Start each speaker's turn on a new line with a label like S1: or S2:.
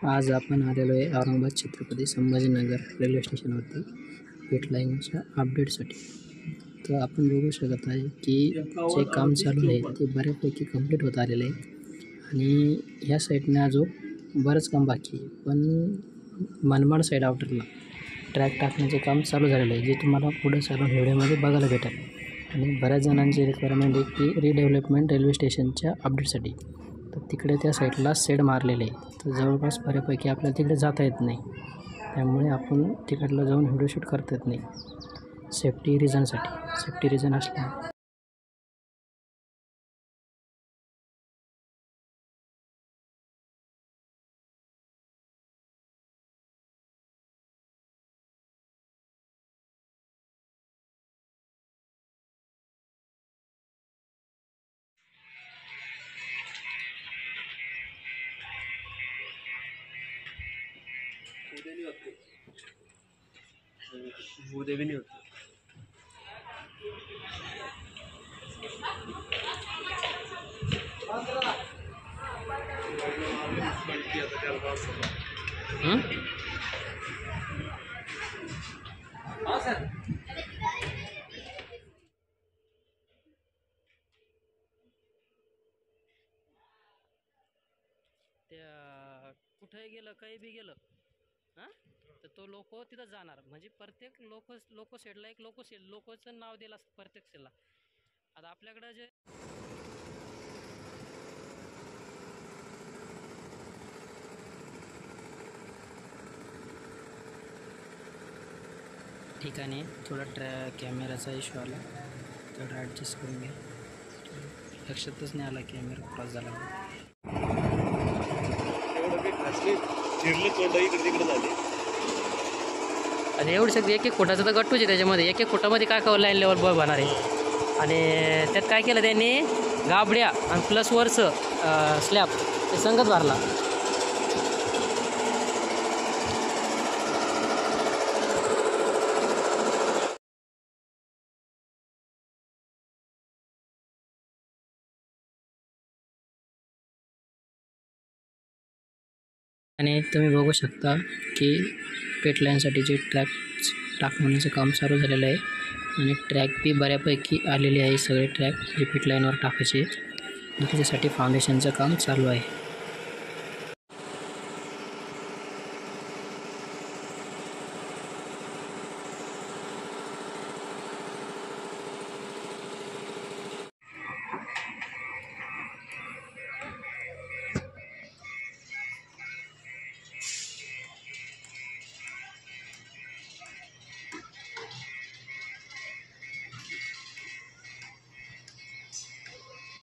S1: आज आपण आलेलो आहे औरंगाबाद छत्रपती संभाजीनगर रेल्वे स्टेशनवरती पेट लाईनच्या अपडेटसाठी. तर आपण बघू शकत आहे की जे काम चालू आहे ते बऱ्यापैकी कंप्लीट होत आलेलं आहे आणि ह्या साईडने अजून बरंच काम बाकी आहे. पण मनमाड साईड आउटरला ट्रॅक टाकण्याचे काम चालू झालेलं आहे, जे तुम्हाला पुढे चालून व्हिडिओमध्ये बघायला भेटेल. आणि बऱ्याच जणांची रिक्वायरमेंट आहे की रिडेव्हलपमेंट रेल्वे स्टेशनच्या अपडेटसाठी. तर तिकडे त्या साईडला शेड मारलेले आहे, तर जवळपास बऱ्यापैकी आपल्याला तिकडे जाता येत नाही. त्यामुळे आपण तिकडलं जाऊन व्हिडिओ शूट करता येत नाही, सेफ्टी रिझन असल्यामुळे.
S2: उद्या भी नहीं होते. हाँ सर.
S1: त्या कुठेही गेलं काही बी गेलं हां, तर तो लोको तिथं जाणार. म्हणजे प्रत्येक लोको सेडला एक लोकोचं नाव दिलं असतं प्रत्येक सेलला. आता आपल्याकडं जे ठिकाणी थोडा कॅमेराचा इश्यू आला, तेवढा ॲडजस्ट करून घ्या. लक्षातच नाही आला कॅमेरा क्रॉस झाला.
S2: चिरले तोंड इकडे तिकडे झाले.
S1: आणि एवढं सगळं एक फुटाचं तर गट्टूच आहे त्याच्यामध्ये. एक फुटामध्ये काय काय लाईन लेवल होणार आहे. आणि त्यात काय केलं त्यांनी, गाबड्या आणि प्लस वरचं स्लॅब ते संगत भरला. आणि तुम्ही बघू शकता की पेट लाईनसाठी जे ट्रॅक टाकण्याचं काम चालू झालेलं आहे आणि ट्रॅक बी बऱ्यापैकी आलेले आहे. सगळे ट्रॅक जे पेट लाईनवर टाकायचे, त्याच्यासाठी फाउंडेशनचं काम चालू आहे.